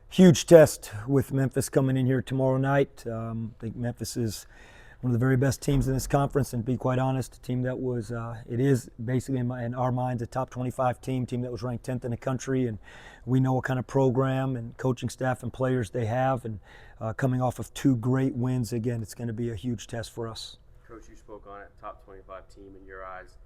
Huge test with Memphis coming in here tomorrow night. I think Memphis is one of the very best teams in this conference, and to be quite honest, a team that was, it is basically in our minds a top 25 team that was ranked 10th in the country, and we know what kind of program and coaching staff and players they have, and coming off of 2 great wins, again, it's going to be a huge test for us. Coach, you spoke on it, top 25 team in your eyes.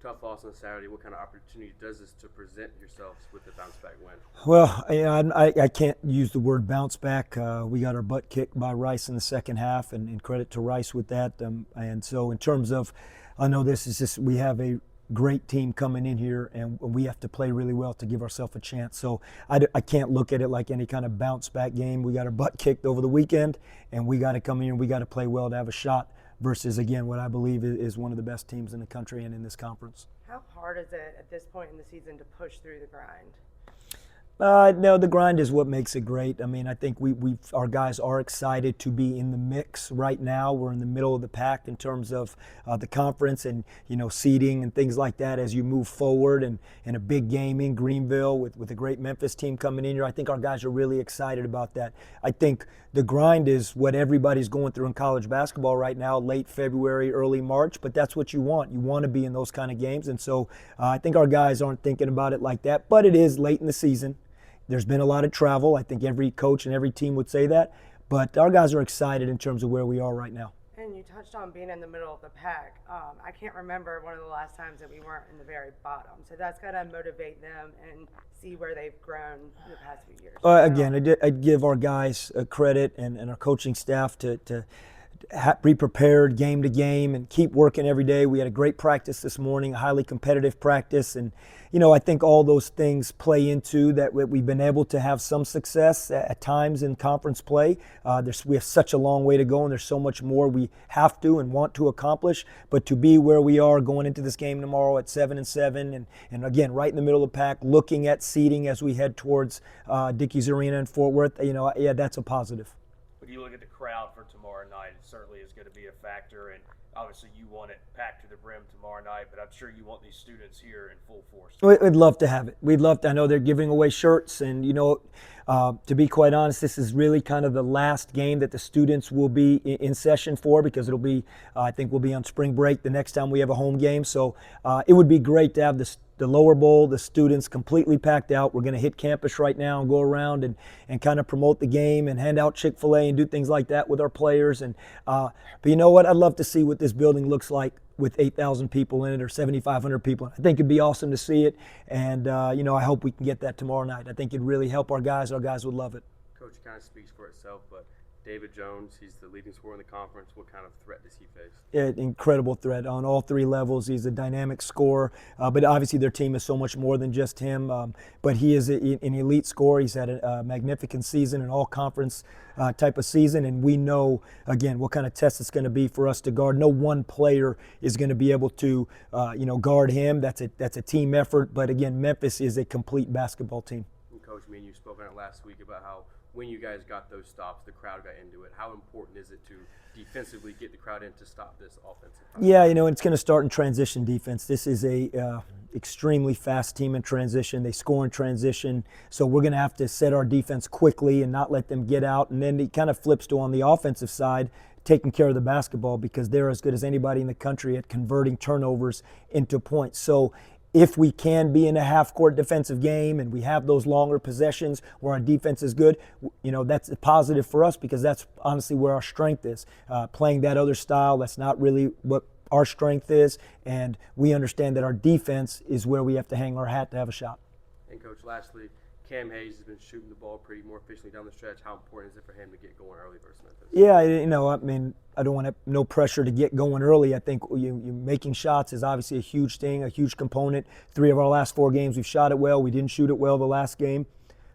Tough loss on Saturday. What kind of opportunity does this to present yourselves with the bounce back win? Well, I can't use the word bounce back. We got our butt kicked by Rice in the second half, and credit to Rice with that. And so in terms of, I know this is just, we have a great team coming in here, and we have to play really well to give ourselves a chance. So I can't look at it like any kind of bounce back game. We got our butt kicked over the weekend, and we got to come in and we got to play well to have a shot versus, again, what I believe is one of the best teams in the country and in this conference. How hard is it at this point in the season to push through the grind? No, the grind is what makes it great. I mean, I think our guys are excited to be in the mix right now. We're in the middle of the pack in terms of the conference and, seeding and things like that as you move forward, and in a big game in Greenville with a great Memphis team coming in here. I think our guys are really excited about that. I think the grind is what everybody's going through in college basketball right now, late February, early March, but that's what you want. You want to be in those kind of games, and so I think our guys aren't thinking about it like that, but it is late in the season. There's been a lot of travel. I think every coach and every team would say that. But our guys are excited in terms of where we are right now. And you touched on being in the middle of the pack. I can't remember one of the last times that we weren't in the very bottom. So that's got to motivate them and see where they've grown in the past few years. Again, I'd give our guys credit and our coaching staff to be prepared game to game and keep working every day. We had a great practice this morning, a highly competitive practice, and I think all those things play into that. We've been able to have some success at times in conference play. We have such a long way to go, and there's so much more we have to and want to accomplish. But to be where we are going into this game tomorrow at 7-7, and again right in the middle of the pack, looking at seeding as we head towards Dickies Arena in Fort Worth, that's a positive. When you look at the crowd for tomorrow night, it certainly is going to be a factor, and obviously you want it packed to the brim tomorrow night, but I'm sure you want these students here in full force. We'd love to have it. I know they're giving away shirts, and to be quite honest, this is really kind of the last game that the students will be in session for, because it'll be, I think we'll be on spring break the next time we have a home game. So it would be great to have the lower bowl, the students completely packed out. We're going to hit campus right now and go around and kind of promote the game and hand out Chick-fil-A and do things like that with our players. And but you know what? I'd love to see what this building looks like with 8,000 people in it or 7,500 people. I think it'd be awesome to see it. And, I hope we can get that tomorrow night. I think it'd really help our guys. Our guys would love it. Coach, it kind of speaks for itself, but David Jones, he's the leading scorer in the conference. What kind of threat does he face? Incredible threat on all 3 levels. He's a dynamic scorer, but obviously their team is so much more than just him. But he is an elite scorer. He's had a magnificent season, an all-conference type of season, and we know, again, what kind of test it's going to be for us to guard. No one player is going to be able to, guard him. That's a team effort. But again, Memphis is a complete basketball team. And Coach, you spoke on it last week about how when you guys got those stops, the crowd got into it. How important is it to defensively get the crowd in to stop this offensive? Yeah, it's going to start in transition defense. This is a extremely fast team in transition. They score in transition, so we're going to have to set our defense quickly and not let them get out. And then it kind of flips to, on the offensive side, taking care of the basketball, because they're as good as anybody in the country at converting turnovers into points. So if we can be in a half-court defensive game and we have those longer possessions where our defense is good, that's a positive for us, because that's honestly where our strength is. Playing that other style, that's not really what our strength is, and we understand that our defense is where we have to hang our hat to have a shot. And Coach, lastly, Cam Hayes has been shooting the ball more efficiently down the stretch. How important is it for him to get going early versus Memphis? Yeah, I don't want no pressure to get going early. I think you making shots is obviously a huge thing, a huge component. 3 of our last 4 games, we've shot it well. We didn't shoot it well the last game.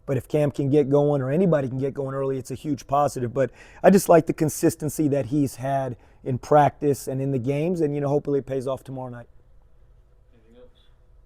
But if Cam can get going, or anybody can get going early, it's a huge positive. But I just like the consistency that he's had in practice and in the games, and hopefully it pays off tomorrow night.